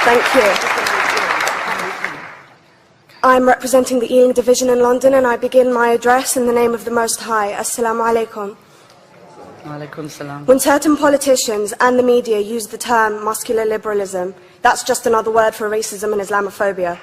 Thank you. I'm representing the Ealing Division in London, and I begin my address in the name of the Most High. Assalamualaikum. Alaikum salam. When certain politicians and the media use the term muscular liberalism, that's just another word for racism and Islamophobia.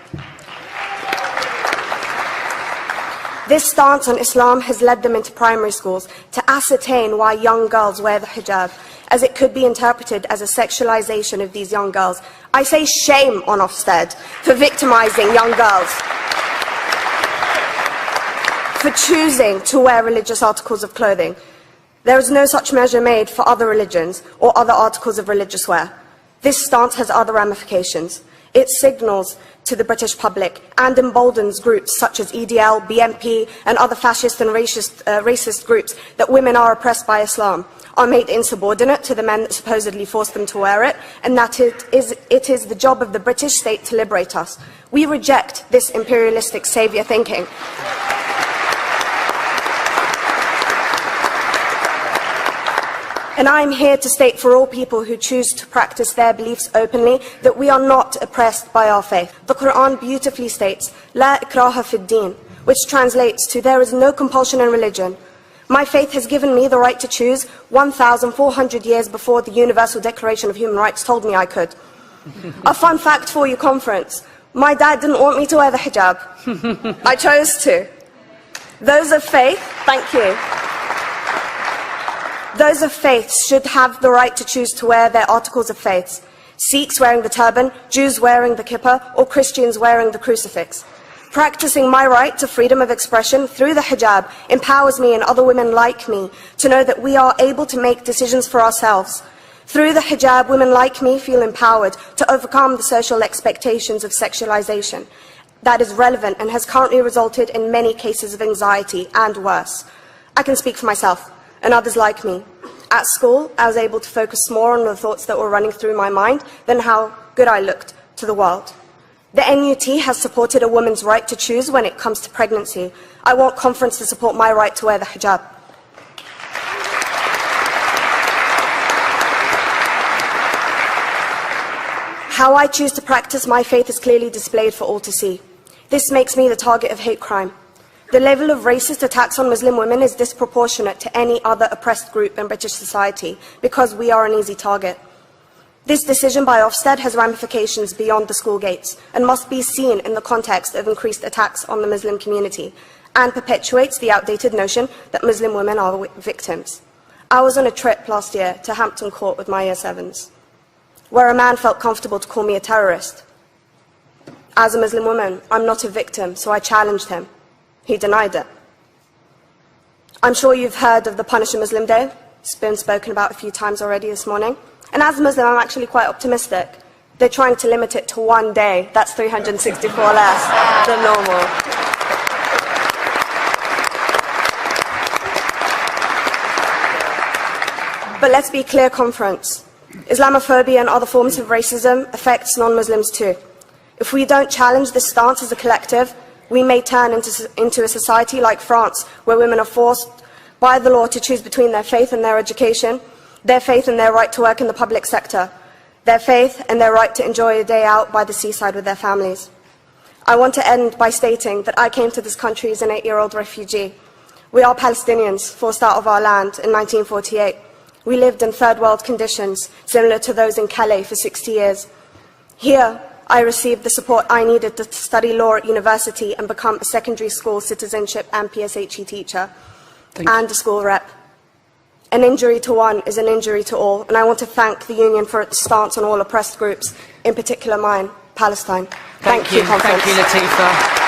This stance on Islam has led them into primary schools to ascertain why young girls wear the hijab, as it could be interpreted as a sexualization of these young girls. I say shame on Ofsted for victimizing young girls, for choosing to wear religious articles of clothing. There is no such measure made for other religions or other articles of religious wear. This stance has other ramifications. It signals to the British public and emboldens groups such as EDL, BNP and other fascist and racist groups that women are oppressed by Islam, are made insubordinate to the men that supposedly forced them to wear it, and that it is the job of the British state to liberate us. We reject this imperialistic saviour thinking. And I am here to state for all people who choose to practice their beliefs openly that we are not oppressed by our faith. The Quran beautifully states, "La ikraha fid din," which translates to, "There is no compulsion in religion." My faith has given me the right to choose 1,400 years before the Universal Declaration of Human Rights told me I could. A fun fact for you, conference. My dad didn't want me to wear the hijab. I chose to. Those of faith, thank you. Those of faith should have the right to choose to wear their articles of faith. Sikhs wearing the turban, Jews wearing the kippah, or Christians wearing the crucifix. Practicing my right to freedom of expression through the hijab empowers me and other women like me to know that we are able to make decisions for ourselves. Through the hijab, women like me feel empowered to overcome the social expectations of sexualization that is relevant and has currently resulted in many cases of anxiety and worse. I can speak for myself and others like me. At school, I was able to focus more on the thoughts that were running through my mind than how good I looked to the world. The NUT has supported a woman's right to choose when it comes to pregnancy. I want conference to support my right to wear the hijab. How I choose to practice my faith is clearly displayed for all to see. This makes me the target of hate crime. The level of racist attacks on Muslim women is disproportionate to any other oppressed group in British society because we are an easy target. This decision by Ofsted has ramifications beyond the school gates and must be seen in the context of increased attacks on the Muslim community and perpetuates the outdated notion that Muslim women are victims. I was on a trip last year to Hampton Court with my Year 7s, where a man felt comfortable to call me a terrorist. As a Muslim woman, I'm not a victim, so I challenged him. He denied it. I'm sure you've heard of the Punish a Muslim Day. It's been spoken about a few times already this morning. And as a Muslim, I'm actually quite optimistic. They're trying to limit it to one day. That's 364 less than normal. But let's be clear, conference. Islamophobia and other forms of racism affects non-Muslims too. If we don't challenge this stance as a collective, we may turn into a society like France, where women are forced by the law to choose between their faith and their education, their faith and their right to work in the public sector, their faith and their right to enjoy a day out by the seaside with their families. I want to end by stating that I came to this country as an 8-year-old refugee. We are Palestinians, forced out of our land in 1948. We lived in third world conditions, similar to those in Calais for 60 years. Here, I received the support I needed to study law at university and become a secondary school citizenship and PSHE teacher and a school rep. An injury to one is an injury to all, and I want to thank the Union for its stance on all oppressed groups, in particular mine, Palestine. Thank you, conference. Thank you, Latifa.